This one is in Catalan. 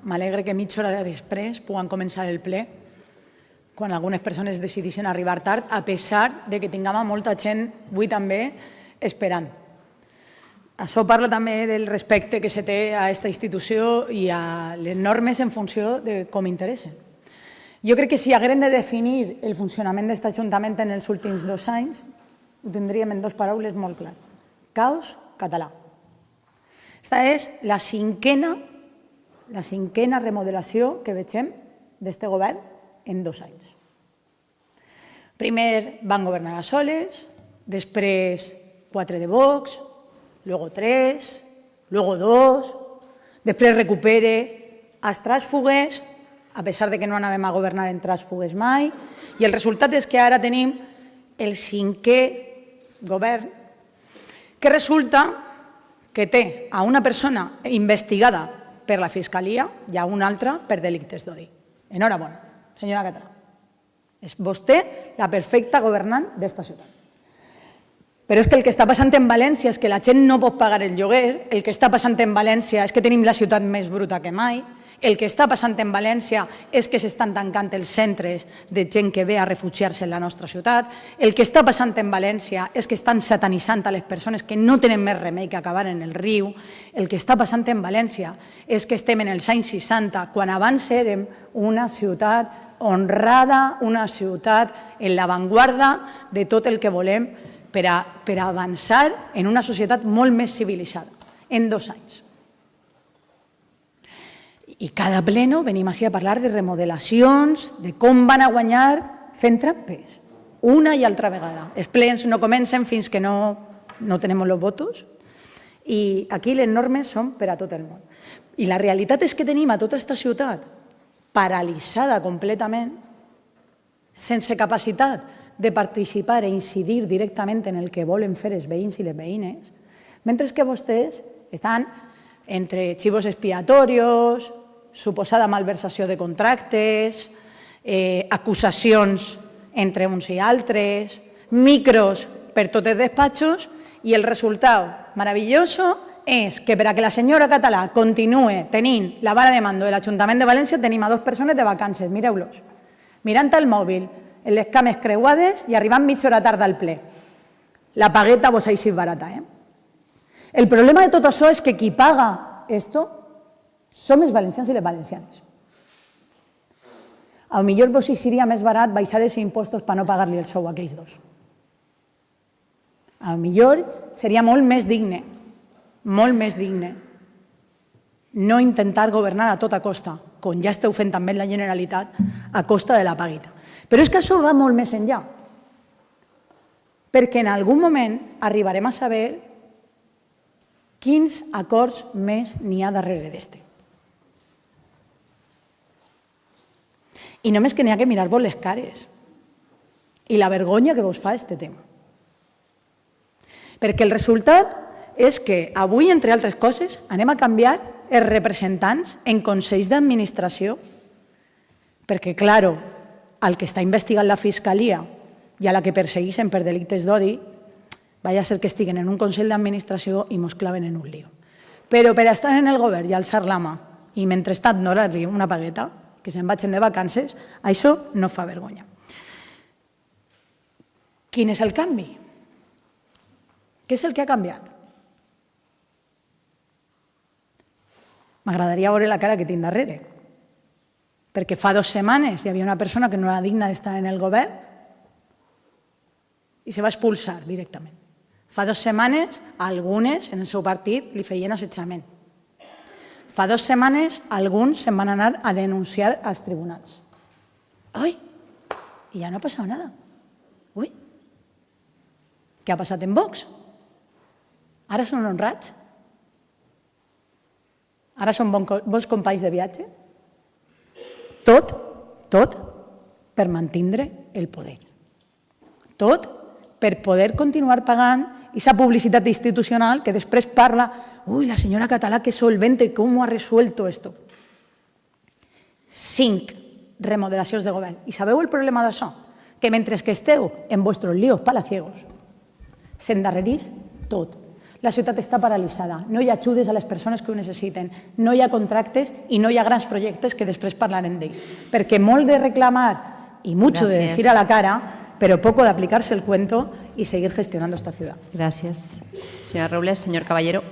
m'alegre que mitja hora després puguem començar el ple quan algunes persones decideixen arribar tard, a pesar de que tinguem molta gent avui també esperant. Això parla també del respecte que se té a aquesta institució i a les normes en funció de com interessen. Jo crec que si haguérem de definir el funcionament d'aquest Ajuntament en els últims 2 anys, ho tindríem en 2 paraules molt clar. Caos català. Aquesta és la cinquena remodelació que vegem d'aquest govern en 2 anys. Primer van governar a soles, després 4 de Vox, luego 3, luego 2, després recupere els tràsfugues, a pesar de que no anàvem a governar en tràsfugues mai, i el resultat és que ara tenim el 5è govern que resulta que té a una persona investigada per la Fiscalia i a una altra per delictes d'odi. Enhorabona, senyora Català. És vostè la perfecta governant d'esta ciutat. Però és que el que està passant en València és que la gent no pot pagar el lloguer, el que està passant en València és que tenim la ciutat més bruta que mai, el que està passant en València és que s'estan tancant els centres de gent que ve a refugiar-se en la nostra ciutat, el que està passant en València és que estan satanitzant a les persones que no tenen més remei que acabar en el riu, el que està passant en València és que estem en els anys 60, quan abans érem una ciutat honrada, una ciutat en l'avantguarda de tot el que volem per avançar en una societat molt més civilitzada, en 2 anys. I cada pleno venim així a parlar de remodelacions, de com van a guanyar fent trampes, una i altra vegada. Els plens no comencen fins que no tenim els vots i aquí les normes són per a tot el món. I la realitat és que tenim a tota aquesta ciutat paralitzada completament, sense capacitat de participar e incidir directament en el que volen fer els veïns i les veïnes, mentre que vostès estan entre xivos expiatorios, suposada malversació de contractes, acusacions entre uns i altres, micros per tots els despatxos i el resultat meravelloso és que per a que la senyora Català continuï tenint la vara de mando de l'Ajuntament de València tenim a 2 persones de vacances, mireu-los, mirant el mòbil, en les cames creuades i arribant mitja hora tard al ple. La pagueta vos ha eixit barata, eh? El problema de tot això és que qui paga esto som els valencians i les valencianes. A lo millor vos seria més barat baixar els impostos per no pagar-li el sou a aquells 2. A lo millor seria molt més digne no intentar governar a tota costa, com ja esteu fent també en la Generalitat, a costa de la paguita. Però és que això va molt més enllà, perquè en algun moment arribarem a saber quins acords més n'hi ha darrere d'este. I només que n'hi ha que mirar-vos les cares i la vergonya que vos fa este tema. Perquè el resultat és que avui, entre altres coses, anem a canviar els representants en consells d'administració, perquè, clar, el que està investigant la Fiscalia i a la que persegueixen per delictes d'odi, vaya a ser que estiguen en un consell d'administració i mos claven en un lío. Però per estar en el govern i alçar la mà i mentrestant donar-li una pagueta, que se'n vagin de vacances, això no fa vergonya. Quin és el canvi? Què és el que ha canviat? M'agradaria veure la cara que tinc darrere, perquè fa 2 setmanes hi havia una persona que no era digna d'estar en el govern i se va expulsar directament. Fa 2 setmanes, algunes en el seu partit li feien assetjament. Fa 2 setmanes, alguns se'n van anar a denunciar als tribunals. Ai, i ja no ha passat nada. Ui, què ha passat en Vox? Ara són honrats? Ara són bons companys de viatge? Tot per mantindre el poder. Tot per poder continuar pagant aquesta publicitat institucional que després parla, ui, la senyora Català que solvente, com ho ha resuelto esto. 5 remodelacions de govern. I sabeu el problema d'això? Que mentre que esteu en vostres líos palaciegos, s'endarrerís tot. La ciutat està paralitzada, no hi ha ajudes a les persones que ho necessiten, no hi ha contractes i no hi ha grans projectes que després parlarem d'ells. Perquè molt de reclamar y mucho de decir a la cara, pero poco de aplicarse el cuento y seguir gestionando esta ciudad. Gracias. Señora Robles, señor Caballero.